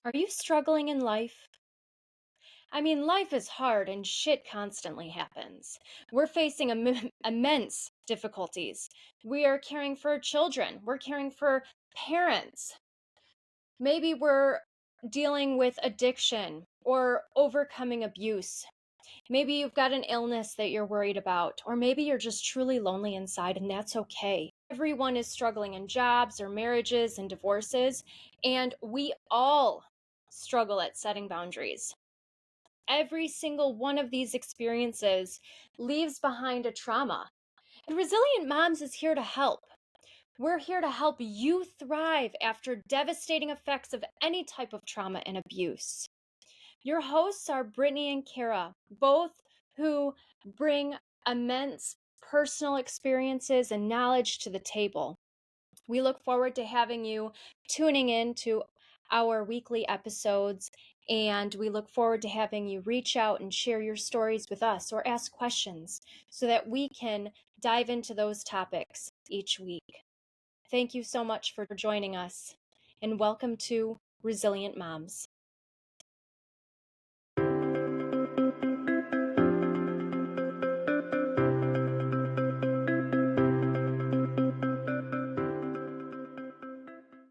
Are you struggling in life? I mean, life is hard and shit constantly happens. We're facing immense difficulties. We are caring for children, we're caring for parents. Maybe we're dealing with addiction or overcoming abuse. Maybe you've got an illness that you're worried about, or maybe you're just truly lonely inside, and that's okay. Everyone is struggling in jobs or marriages and divorces, and we all struggle at setting boundaries. Every single one of these experiences leaves behind a trauma. And Resilient Moms is here to help. We're here to help you thrive after devastating effects of any type of trauma and abuse. Your hosts are Brittany and Kara, both who bring immense personal experiences and knowledge to the table. We look forward to having you tuning in to our weekly episodes, and we look forward to having you reach out and share your stories with us or ask questions so that we can dive into those topics each week. Thank you so much for joining us, and welcome to Resilient Moms.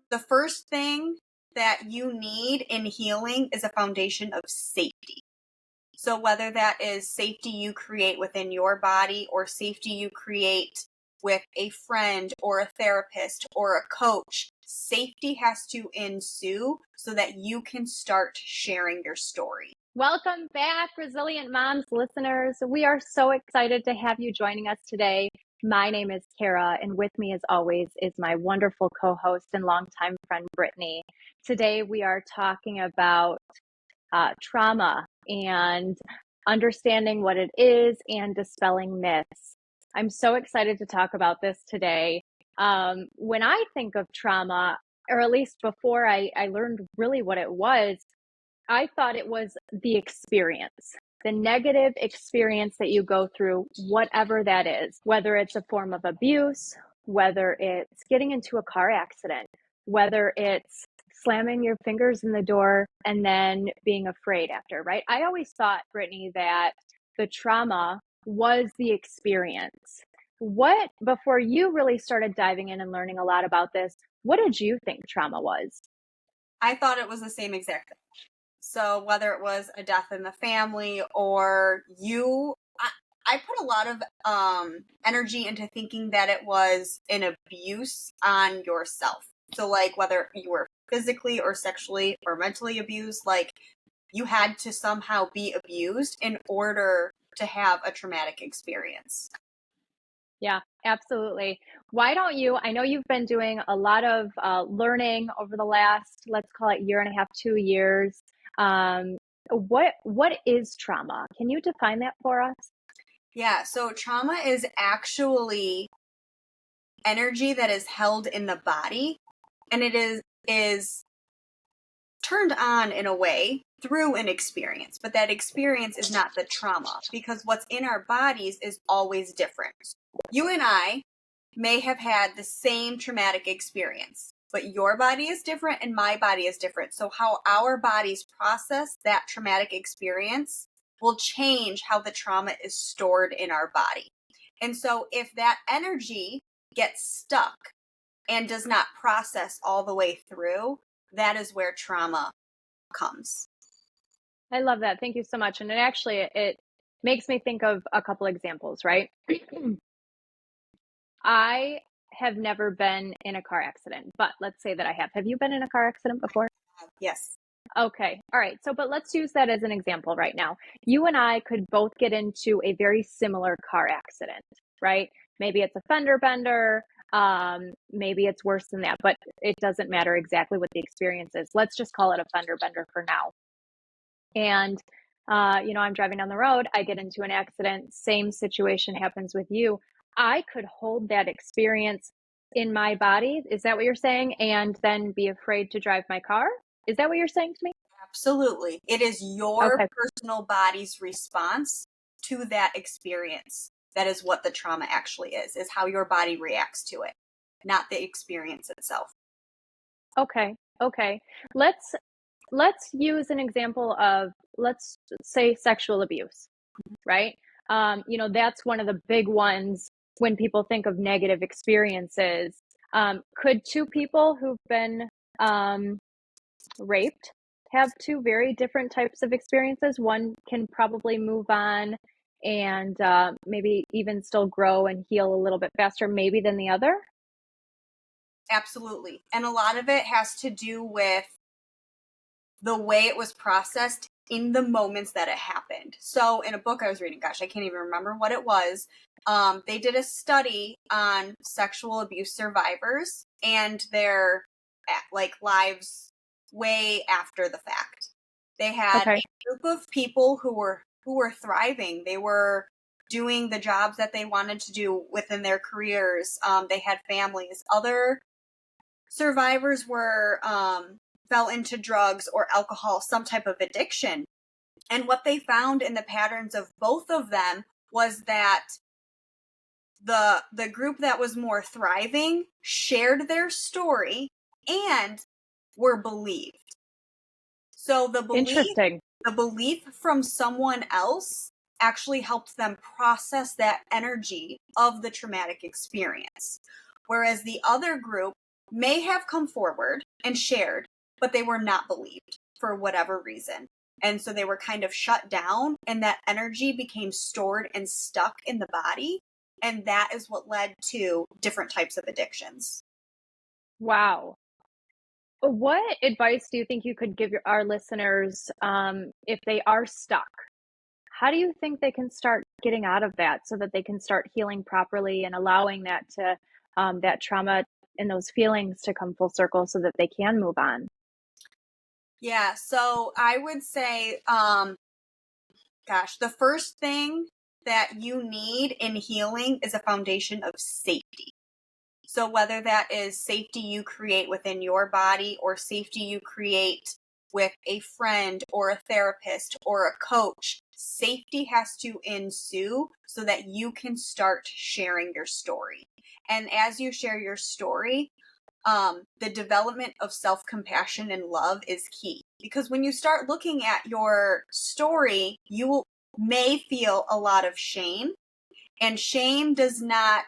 The first thing that you need in healing is a foundation of safety. So whether that is safety you create within your body or safety you create with a friend or a therapist or a coach, safety has to ensue so that you can start sharing your story. Welcome back, Resilient Moms listeners. We are so excited to have you joining us today. My name is Kara, and with me, as always, is my wonderful co-host and longtime friend, Brittany. Today, we are talking about trauma and understanding what it is and dispelling myths. I'm so excited to talk about this today. When I think of trauma, or at least before I learned really what it was, I thought it was the experience, the negative experience that you go through, whatever that is, whether it's a form of abuse, whether it's getting into a car accident, whether it's slamming your fingers in the door and then being afraid after, right? I always thought, Brittany, that the trauma was the experience. Before you really started diving in and learning a lot about this, what did you think trauma was? I thought it was the same exact thing. So whether it was a death in the family or I put a lot of energy into thinking that it was an abuse on yourself. So like whether you were physically or sexually or mentally abused, like you had to somehow be abused in order to have a traumatic experience. Yeah, absolutely. Why don't you? I know you've been doing a lot of learning over the last, let's call it year and a half, 2 years. What is trauma? Can you define that for us? Yeah, so trauma is actually energy that is held in the body, and it is turned on in a way through an experience, but that experience is not the trauma because what's in our bodies is always different. You and I may have had the same traumatic experience, but your body is different and my body is different. So how our bodies process that traumatic experience will change how the trauma is stored in our body. And so if that energy gets stuck and does not process all the way through, that is where trauma comes. I love that. Thank you so much. And it makes me think of a couple examples, right? I have never been in a car accident, but let's say that I have. Have you been in a car accident before? Yes. Okay. All right. So, but let's use that as an example right now. You and I could both get into a very similar car accident, right? Maybe it's a fender bender. Maybe it's worse than that, but it doesn't matter exactly what the experience is. Let's just call it a fender bender for now. And, I'm driving down the road. I get into an accident. Same situation happens with you. I could hold that experience in my body. Is that what you're saying? And then be afraid to drive my car? Is that what you're saying to me? Absolutely. It is your Okay. personal body's response to that experience. That is what the trauma actually is how your body reacts to it, not the experience itself. Okay. Okay. Let's let's use an example of, let's say, sexual abuse, right? That's one of the big ones when people think of negative experiences. Could two people who've been raped have two very different types of experiences? One can probably move on and maybe even still grow and heal a little bit faster, maybe, than the other. Absolutely. And a lot of it has to do with the way it was processed in the moments that it happened. So in a book I was reading, gosh, I can't even remember what it was. They did a study on sexual abuse survivors and their lives way after the fact. They had Okay. a group of people who were thriving. They were doing the jobs that they wanted to do within their careers. They had families. Other survivors were fell into drugs or alcohol, some type of addiction. And what they found in the patterns of both of them was that the group that was more thriving shared their story and were believed. So Interesting. the belief from someone else actually helped them process that energy of the traumatic experience. Whereas the other group may have come forward and shared, but they were not believed for whatever reason. And so they were kind of shut down, and that energy became stored and stuck in the body. And that is what led to different types of addictions. Wow. What advice do you think you could give our listeners if they are stuck? How do you think they can start getting out of that so that they can start healing properly and allowing that trauma and those feelings to come full circle so that they can move on? Yeah, so I would say, the first thing that you need in healing is a foundation of safety. So whether that is safety you create within your body or safety you create with a friend or a therapist or a coach, safety has to ensue so that you can start sharing your story. And as you share your story, the development of self-compassion and love is key. Because when you start looking at your story, you may feel a lot of shame. And shame does not,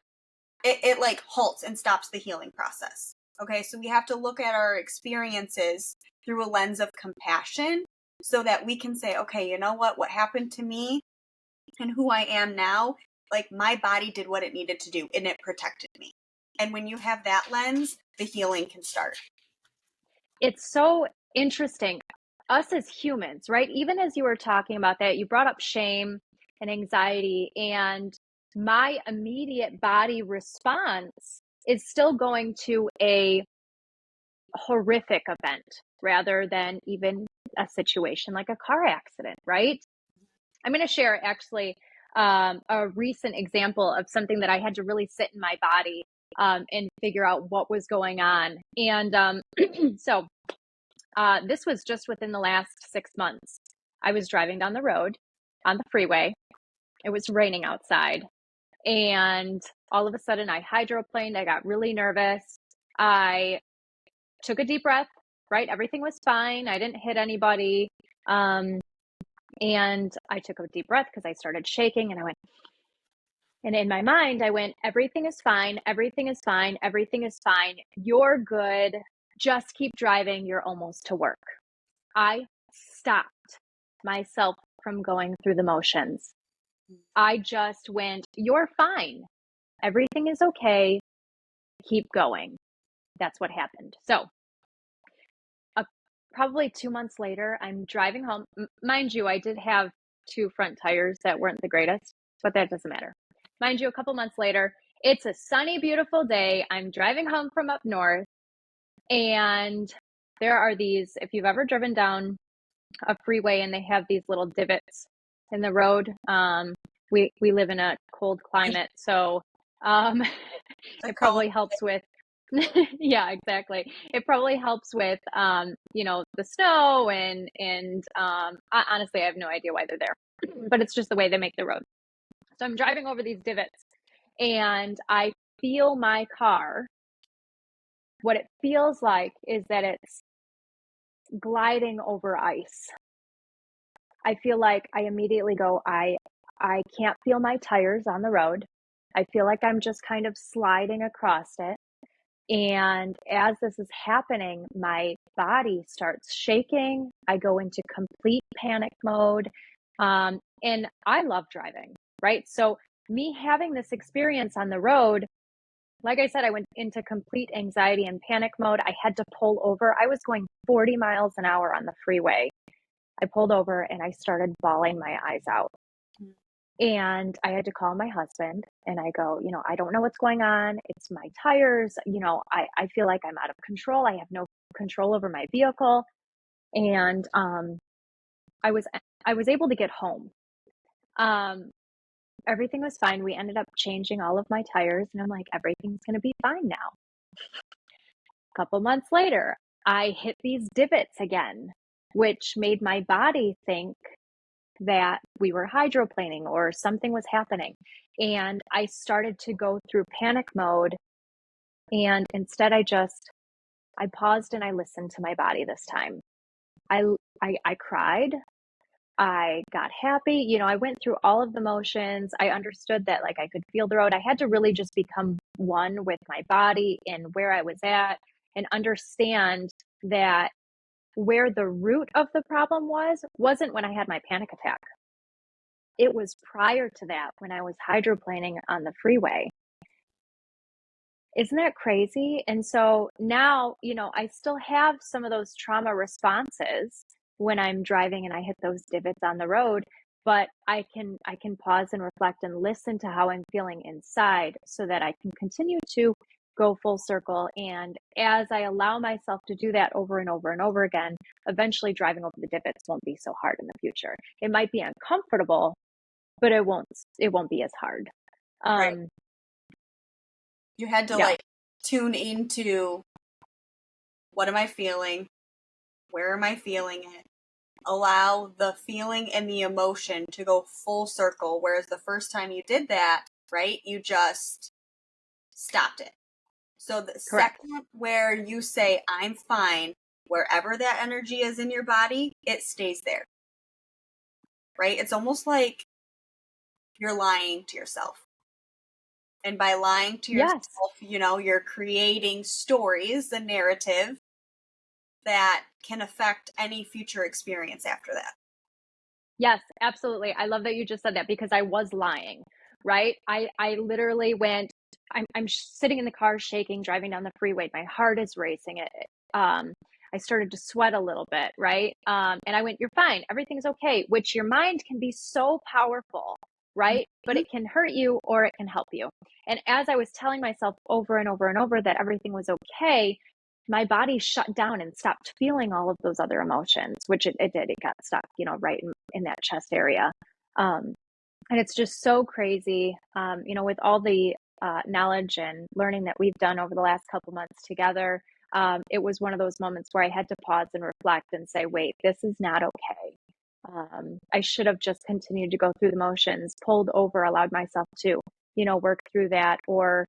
it like halts and stops the healing process. Okay, so we have to look at our experiences through a lens of compassion so that we can say, okay, you know what happened to me and who I am now, like my body did what it needed to do and it protected me. And when you have that lens, the healing can start. It's so interesting. Us as humans, right? Even as you were talking about that, you brought up shame and anxiety, and my immediate body response is still going to a horrific event rather than even a situation like a car accident, right? I'm going to share actually a recent example of something that I had to really sit in my body and figure out what was going on. And so this was just within the last 6 months. I was driving down the road on the freeway. It was raining outside. And all of a sudden, I hydroplaned. I got really nervous. I took a deep breath, right? Everything was fine. I didn't hit anybody. And I took a deep breath because I started shaking and I went, and in my mind, I went, everything is fine. Everything is fine. Everything is fine. You're good. Just keep driving. You're almost to work. I stopped myself from going through the motions. I just went, you're fine. Everything is okay. Keep going. That's what happened. So, probably 2 months later, I'm driving home. Mind you, I did have two front tires that weren't the greatest, but that doesn't matter. Mind you, a couple months later, it's a sunny, beautiful day. I'm driving home from up north, and there are these, if you've ever driven down a freeway and they have these little divots in the road. We live in a cold climate, so The it cone. probably helps with yeah, exactly. It probably helps with the snow and honestly I have no idea why they're there. But it's just the way they make the road. So I'm driving over these divots and I feel my car. What it feels like is that it's gliding over ice. I feel like I immediately go, I can't feel my tires on the road. I feel like I'm just kind of sliding across it. And as this is happening, my body starts shaking. I go into complete panic mode. And I love driving, right? So, me having this experience on the road, like I said, I went into complete anxiety and panic mode. I had to pull over. I was going 40 miles an hour on the freeway. I pulled over and I started bawling my eyes out. And I had to call my husband and I go, I don't know what's going on. It's my tires. I feel like I'm out of control. I have no control over my vehicle. And I was I was able to get home. Um, Everything was fine. We ended up changing all of my tires and I'm like, everything's gonna be fine now. A couple months later, I hit these divots again, which made my body think that we were hydroplaning or something was happening. And I started to go through panic mode. And instead, I paused and I listened to my body this time. I cried. I got happy. I went through all of the motions. I understood that like I could feel the road. I had to really just become one with my body and where I was at and understand that where the root of the problem wasn't when I had my panic attack. It was prior to that when I was hydroplaning on the freeway. Isn't that crazy? And so now, I still have some of those trauma responses when I'm driving and I hit those divots on the road, but I can pause and reflect and listen to how I'm feeling inside so that I can continue to go full circle. And as I allow myself to do that over and over and over again, eventually driving over the divots won't be so hard in the future. It might be uncomfortable, but it won't be as hard. Right. Um, You had to yeah. like tune into what am I feeling? Where am I feeling it? Allow the feeling and the emotion to go full circle. Whereas the first time you did that, right, you just stopped it. So the Correct. second where you say, I'm fine, wherever that energy is in your body, it stays there, right? It's almost like you're lying to yourself. And by lying to yourself, Yes. you're creating stories, a narrative that can affect any future experience after that. Yes, absolutely. I love that you just said that because I was lying, right? I literally went, I'm sitting in the car shaking, driving down the freeway. My heart is racing. I started to sweat a little bit, right? And I went, you're fine. Everything's okay, which your mind can be so powerful, right? But Mhm. it can hurt you or it can help you. And as I was telling myself over and over and over that everything was okay, my body shut down and stopped feeling all of those other emotions, which it did. It got stuck, right in that chest area. And it's just so crazy, with all the knowledge and learning that we've done over the last couple months together. It was one of those moments where I had to pause and reflect and say, wait, this is not okay. I should have just continued to go through the motions, pulled over, allowed myself to, work through that, or,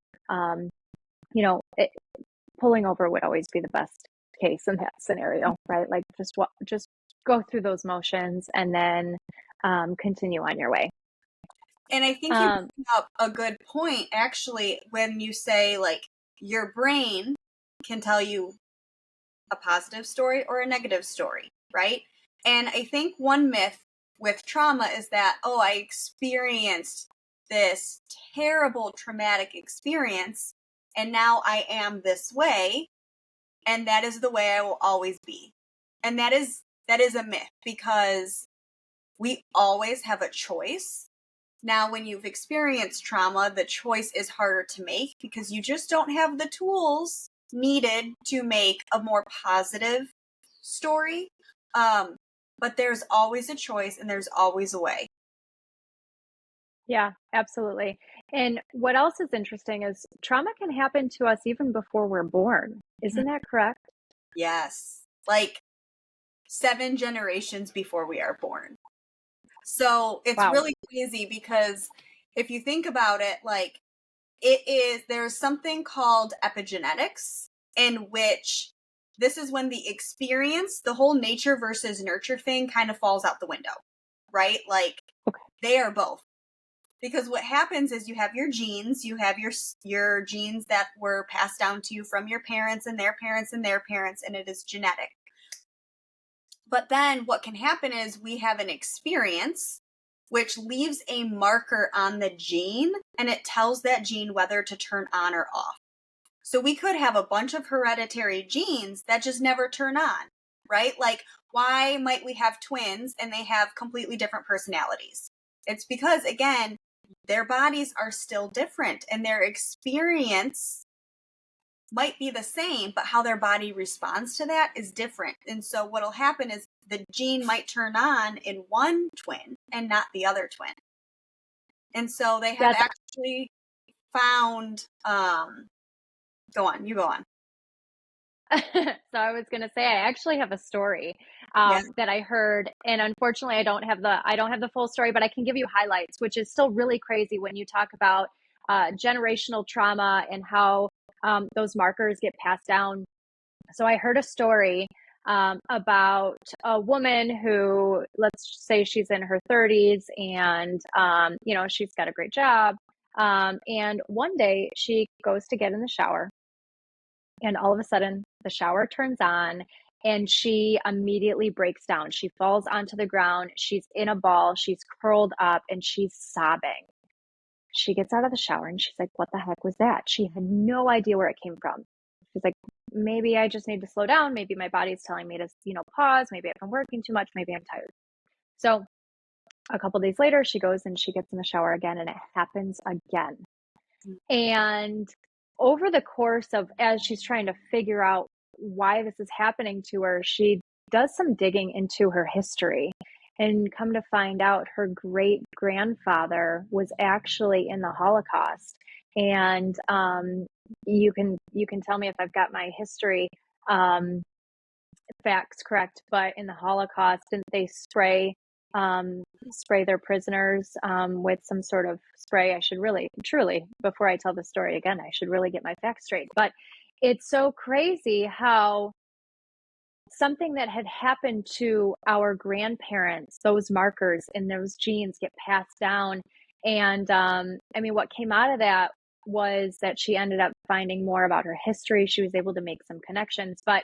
pulling over would always be the best case in that scenario, right? Like just go through those motions and then continue on your way. And I think you Um, bring up a good point, actually, when you say, like, your brain can tell you a positive story or a negative story, right? And I think one myth with trauma is that, oh, I experienced this terrible traumatic experience and now I am this way and that is the way I will always be. And that is a myth because we always have a choice. Now, when you've experienced trauma, the choice is harder to make because you just don't have the tools needed to make a more positive story. But there's always a choice and there's always a way. yeah, absolutely. And what else is interesting is trauma can happen to us even before we're born. Isn't that correct? Yes. Like 7 generations before we are born. So it's Wow. really crazy because if you think about it, like there's something called epigenetics in which this is when the experience, the whole nature versus nurture thing kind of falls out the window, right? Like Okay. they are both. Because what happens is you have your genes, you have your genes that were passed down to you from your parents and their parents and their parents, and it is genetic. But then what can happen is we have an experience which leaves a marker on the gene, and it tells that gene whether to turn on or off. So we could have a bunch of hereditary genes that just never turn on, right? Like, why might we have twins and they have completely different personalities? It's because, again, their bodies are still different and their experience might be the same, but how their body responds to that is different. And so what'll happen is the gene might turn on in one twin and not the other twin. And so they have That's actually found, go on, you go on. so I was going to say I actually have a story Yeah. that I heard, and unfortunately I don't have the full story, but I can give you highlights, which is still really crazy when you talk about generational trauma and how those markers get passed down. So I heard a story about a woman who, let's say she's in her 30s, and you know, she's got a great job, and one day she goes to get in the shower, and all of a sudden, the shower turns on and she immediately breaks down. She falls onto the ground. She's in a ball. She's curled up and she's sobbing. She gets out of the shower and she's like, what the heck was that? She had no idea where it came from. She's like, maybe I just need to slow down. Maybe my body's telling me to, you know, pause. Maybe I've been working too much. Maybe I'm tired. So a couple days later, she goes and she gets in the shower again, and it happens again. And over the course of, as she's trying to figure out why this is happening to her, she does some digging into her history, and come to find out her great grandfather was actually in the Holocaust. And you can tell me if I've got my history facts correct, but in the Holocaust, didn't they spray their prisoners with some sort of spray? I should really, truly, before I tell the story again, I should really get my facts straight. But it's so crazy how something that had happened to our grandparents, those markers and those genes get passed down. And I mean, what came out of that was that she ended up finding more about her history. She was able to make some connections, but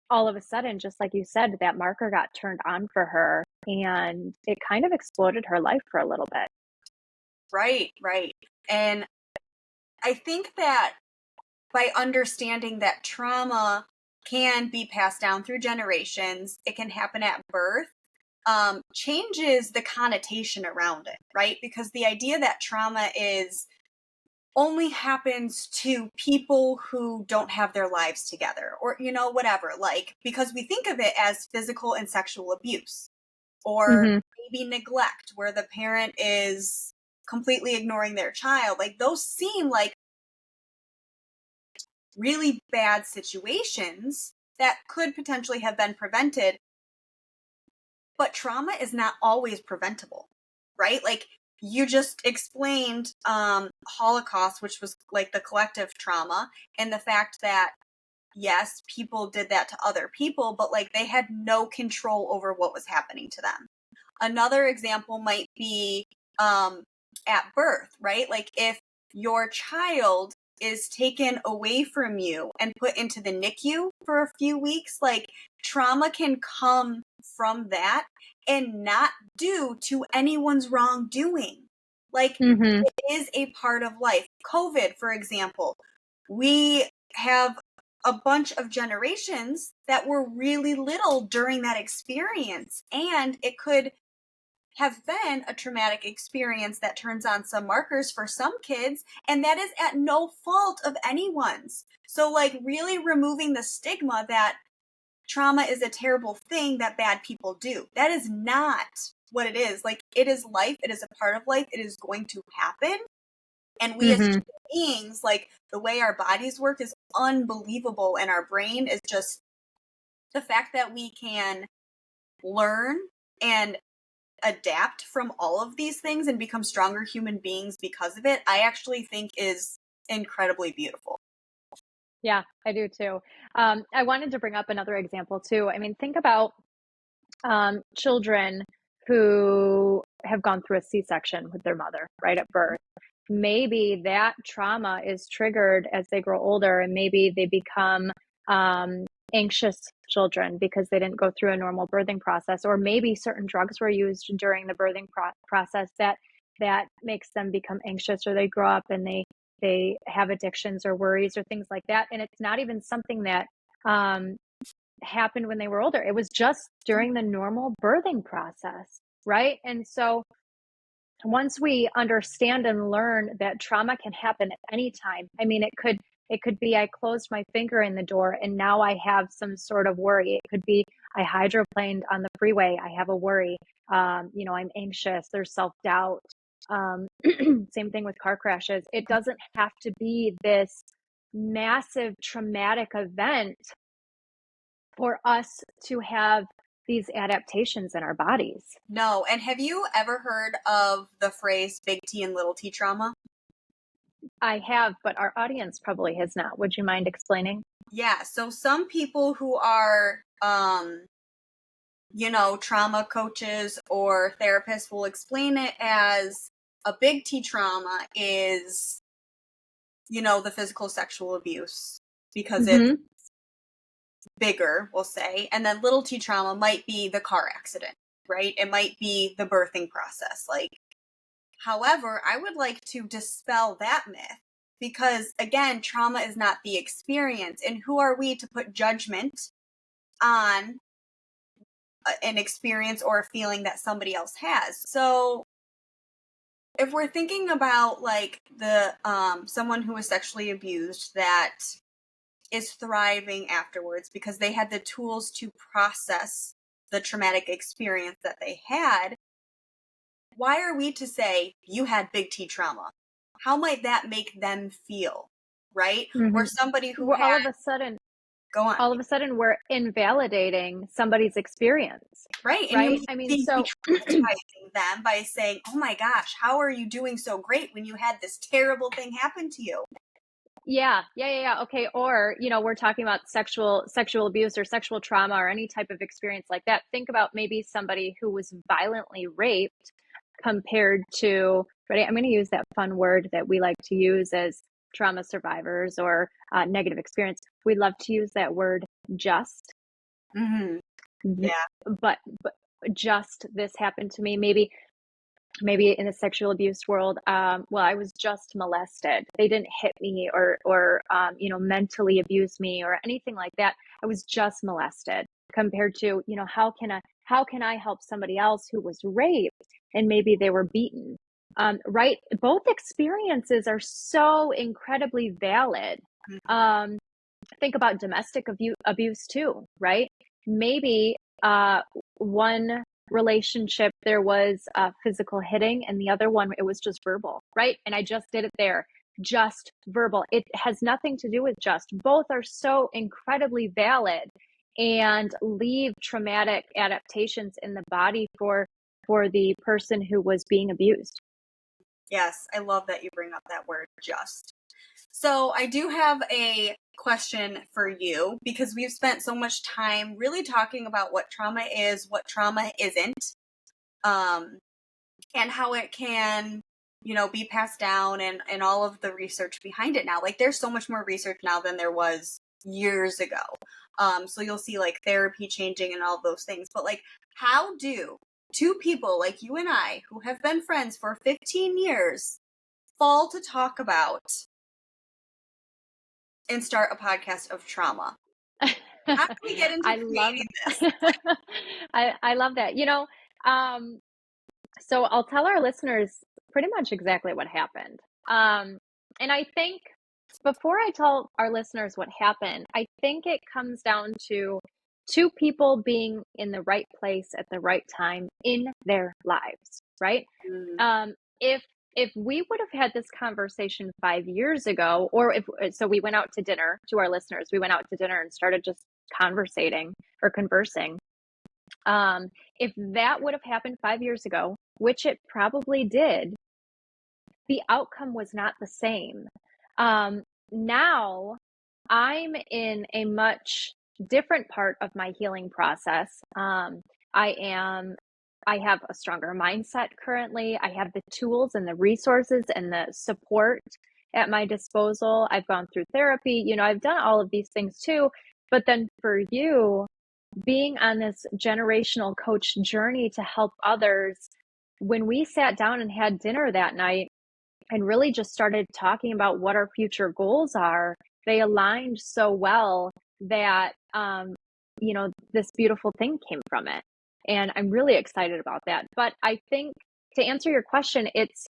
all of a sudden, just like you said, that marker got turned on for her, and it kind of exploded her life for a little bit. Right, right. And I think that by understanding that trauma can be passed down through generations, it can happen at birth, changes the connotation around it, right? Because the idea that trauma is only happens to people who don't have their lives together, or, you know, whatever, like, because we think of it as physical and sexual abuse, or Mm-hmm. maybe neglect, where the parent is completely ignoring their child. Like, those seem like really bad situations that could potentially have been prevented. But trauma is not always preventable, right? Like, you just explained Holocaust, which was like the collective trauma, and the fact that yes, people did that to other people, but like they had no control over what was happening to them. Another example might be at birth, right? Like, if your child is taken away from you and put into the NICU for a few weeks, like, trauma can come from that and not due to anyone's wrongdoing. Like, Mm-hmm. it is a part of life. COVID, for example, we have a bunch of generations that were really little during that experience, and it could have been a traumatic experience that turns on some markers for some kids, and that is at no fault of anyone's. So, like, really removing the stigma that trauma is a terrible thing that bad people do. That is not what it is. Like, it is life, it is a part of life, it is going to happen. And we as Mm-hmm. human beings, like, the way our bodies work is unbelievable, and our brain is just the fact that we can learn and adapt from all of these things and become stronger human beings because of it, I actually think is incredibly beautiful. Yeah, I do too. I wanted to bring up another example too. I mean, think about children who have gone through a C-section with their mother right at birth. Maybe that trauma is triggered as they grow older, and maybe they become anxious children because they didn't go through a normal birthing process, or maybe certain drugs were used during the birthing process that makes them become anxious, or they grow up and they have addictions or worries or things like that, and it's not even something that um, happened when they were older. It was just during the normal birthing process, right? And so once we understand and learn that trauma can happen at any time, I mean, it could be I closed my finger in the door and now I have some sort of worry. It could be I hydroplaned on the freeway. I have a worry. I'm anxious. There's self-doubt. Same thing with car crashes. It doesn't have to be this massive traumatic event for us to have these adaptations in our bodies. No. And have you ever heard of the phrase big T and little t trauma? I have, but our audience probably has not. Would you mind explaining? Yeah. So some people who are, trauma coaches or therapists will explain it as a big T trauma is, the physical sexual abuse because it's Mm-hmm. bigger, we'll say. And then little T trauma might be the car accident, right? It might be the birthing process. However, I would like to dispel that myth because, again, trauma is not the experience. And who are we to put judgment on an experience or a feeling that somebody else has? So, if we're thinking about the someone who was sexually abused that is thriving afterwards because they had the tools to process the traumatic experience that they had, why are we to say you had big T trauma? How might that make them feel, right? Or Mm-hmm. somebody who Well, had, go on, all of a sudden, we're invalidating somebody's experience, right? And you right? might I mean, be so traumatizing them by saying, oh my gosh, how are you doing so great when you had this terrible thing happen to you? yeah. Okay, or we're talking about sexual abuse or sexual trauma or any type of experience like that. Think about maybe somebody who was violently raped compared to, ready? I'm going to use that fun word that we like to use as trauma survivors or negative experience. We love to use that word just. Mm-hmm. Yeah. But just this happened to me. Maybe in the sexual abuse world, well, I was just molested. They didn't hit me or mentally abuse me or anything like that. I was just molested compared to, how can I help somebody else who was raped and maybe they were beaten? Right? Both experiences are so incredibly valid. Um, think about domestic abuse too, right? Maybe one relationship there was physical hitting, and the other one it was just verbal, right? And I just did it there, just verbal. It has nothing to do with just. Both are so incredibly valid and leave traumatic adaptations in the body for the person who was being abused. Yes, I love that you bring up that word just. So I do have a question for you because we've spent so much time really talking about what trauma is, what trauma isn't, um, and how it can, be passed down and all of the research behind it now. Like there's so much more research now than there was years ago. So you'll see like therapy changing and all those things. But how do two people like you and I who have been friends for 15 years fall to talk about and start a podcast of trauma? How do we get into I love creating this? I love that. So I'll tell our listeners pretty much exactly what happened. And I think before I tell our listeners what happened, I think it comes down to two people being in the right place at the right time in their lives, right? Mm, If we would have had this conversation 5 years ago, or if so, we went out to dinner to our listeners. We went out to dinner and started just conversating or conversing. If that would have happened 5 years ago, which it probably did, the outcome was not the same. Now I'm in a much different part of my healing process. I am I have a stronger mindset currently. I have the tools and the resources and the support at my disposal. I've gone through therapy, I've done all of these things too. But then for you, being on this generational coach journey to help others, when we sat down and had dinner that night and really just started talking about what our future goals are, they aligned so well that, this beautiful thing came from it. And I'm really excited about that. But I think to answer your question, it's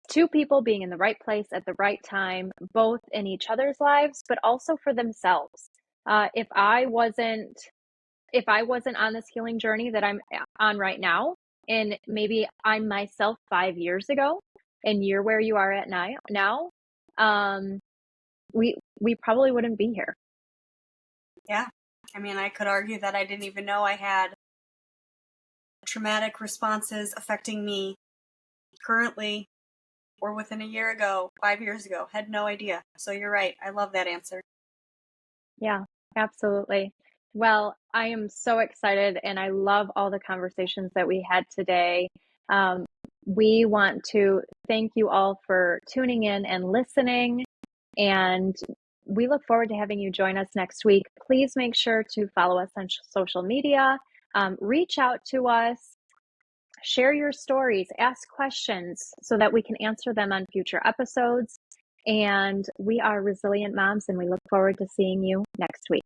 two people being in the right place at the right time, both in each other's lives, but also for themselves. If I wasn't on this healing journey that I'm on right now, and maybe I'm myself 5 years ago, and you're where you are at now, um, we probably wouldn't be here. Yeah. I mean, I could argue that I didn't even know I had traumatic responses affecting me currently or within a year ago, 5 years ago. Had no idea. So you're right. I love that answer. Yeah, absolutely. Well, I am so excited and I love all the conversations that we had today. Um, we want to thank you all for tuning in and listening, and we look forward to having you join us next week. Please make sure to follow us on social media, reach out to us, share your stories, ask questions so that we can answer them on future episodes. And we are Resilient Moms, and we look forward to seeing you next week.